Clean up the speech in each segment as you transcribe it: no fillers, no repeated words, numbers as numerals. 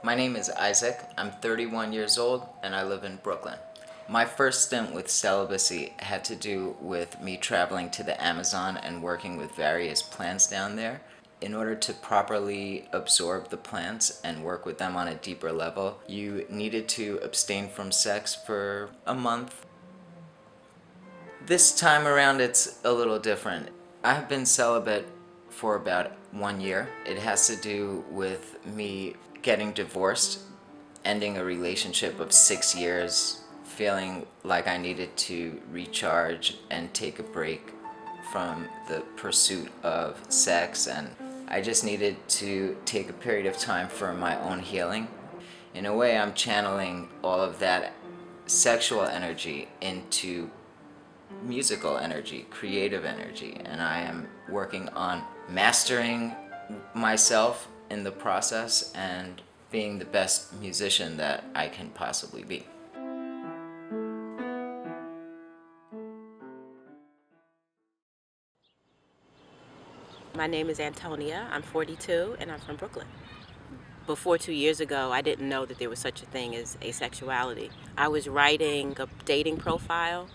My name is Isaac. I'm 31 years old and I live in Brooklyn. My first stint with celibacy had to do with me traveling to the Amazon and working with various plants down there. In order to properly absorb the plants and work with them on a deeper level, you needed to abstain from sex for a month. This time around it's a little different. I've been celibate for about 1 year. It has to do with me getting divorced, ending a relationship of 6 years, feeling like I needed to recharge and take a break from the pursuit of sex, and I just needed to take a period of time for my own healing. In a way, I'm channeling all of that sexual energy into musical energy, creative energy, and I am working on mastering myself in the process and being the best musician that I can possibly be. My name is Antonia. I'm 42 and I'm from Brooklyn. Before 2 years ago, I didn't know that there was such a thing as asexuality. I was writing a dating profile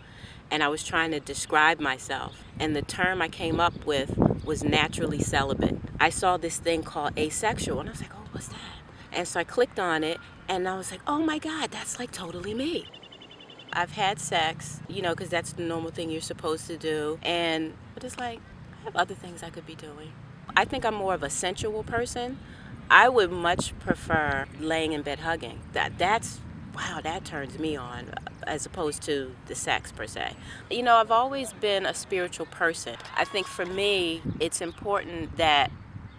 and I was trying to describe myself. And the term I came up with was naturally celibate. I saw this thing called asexual and I was like, oh, what's that? And so I clicked on it and I was like, oh my God, that's like totally me. I've had sex, because that's the normal thing you're supposed to do. But it's like, I have other things I could be doing. I think I'm more of a sensual person. I would much prefer laying in bed hugging. Wow, that turns me on as opposed to the sex per se. I've always been a spiritual person. I think for me, it's important that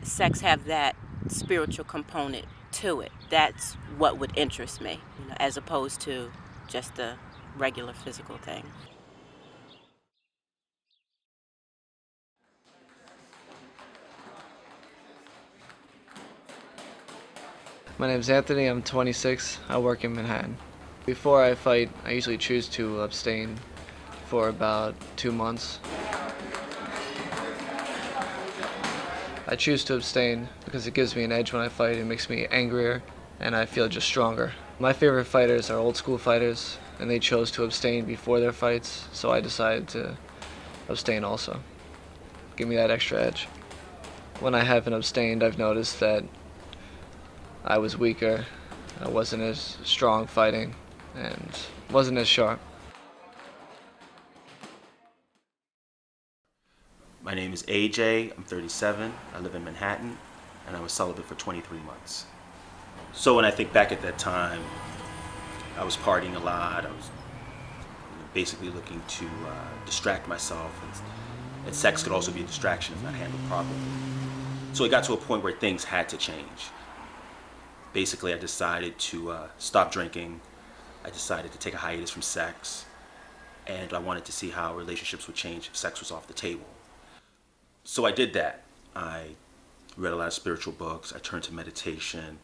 sex have that spiritual component to it. That's what would interest me, as opposed to just the regular physical thing. My name is Anthony, I'm 26, I work in Manhattan. Before I fight, I usually choose to abstain for about 2 months. I choose to abstain because it gives me an edge when I fight, it makes me angrier, and I feel just stronger. My favorite fighters are old school fighters, and they chose to abstain before their fights, so I decided to abstain also. Give me that extra edge. When I haven't abstained, I've noticed that I was weaker, I wasn't as strong fighting, and wasn't as sharp. My name is AJ, I'm 37, I live in Manhattan, and I was celibate for 23 months. So when I think back at that time, I was partying a lot, I was basically looking to distract myself, and sex could also be a distraction if not handled properly. So it got to a point where things had to change. Basically, I decided to stop drinking. I decided to take a hiatus from sex. And I wanted to see how relationships would change if sex was off the table. So I did that. I read a lot of spiritual books. I turned to meditation.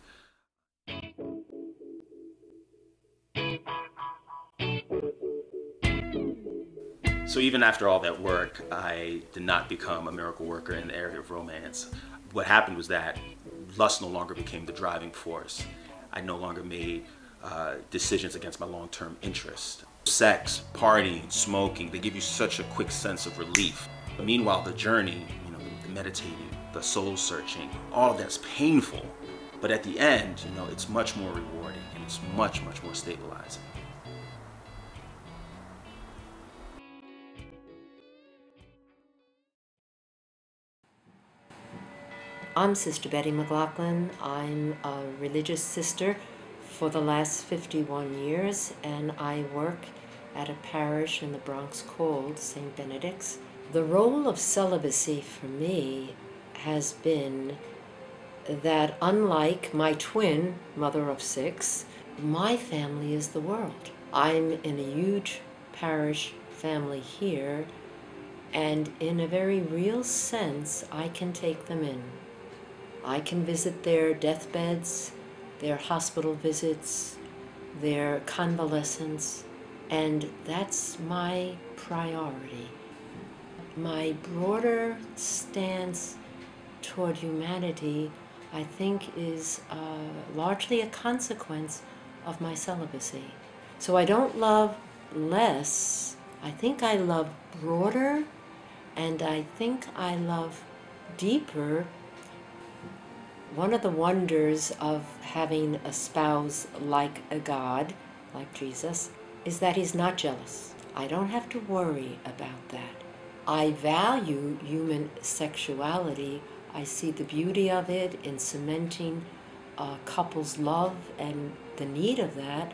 So even after all that work, I did not become a miracle worker in the area of romance. What happened was that lust no longer became the driving force. I no longer made decisions against my long-term interest. Sex, partying, smoking, they give you such a quick sense of relief. But meanwhile, the journey, the meditating, the soul searching, all of that's painful. But at the end, it's much more rewarding and it's much, much more stabilizing. I'm Sister Betty McLaughlin. I'm a religious sister for the last 51 years, and I work at a parish in the Bronx called St. Benedict's. The role of celibacy for me has been that, unlike my twin, mother of 6, my family is the world. I'm in a huge parish family here, and in a very real sense, I can take them in. I can visit their deathbeds, their hospital visits, their convalescence, and that's my priority. My broader stance toward humanity I think is largely a consequence of my celibacy. So I don't love less. I think I love broader, and I think I love deeper. One of the wonders of having a spouse like a God, like Jesus, is that he's not jealous. I don't have to worry about that. I value human sexuality. I see the beauty of it in cementing a couple's love and the need of that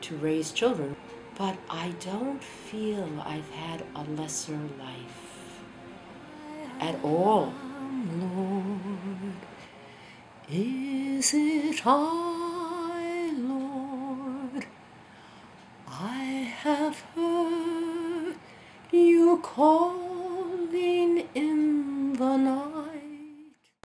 to raise children. But I don't feel I've had a lesser life at all. Lord, is it I, Lord? I have heard you call.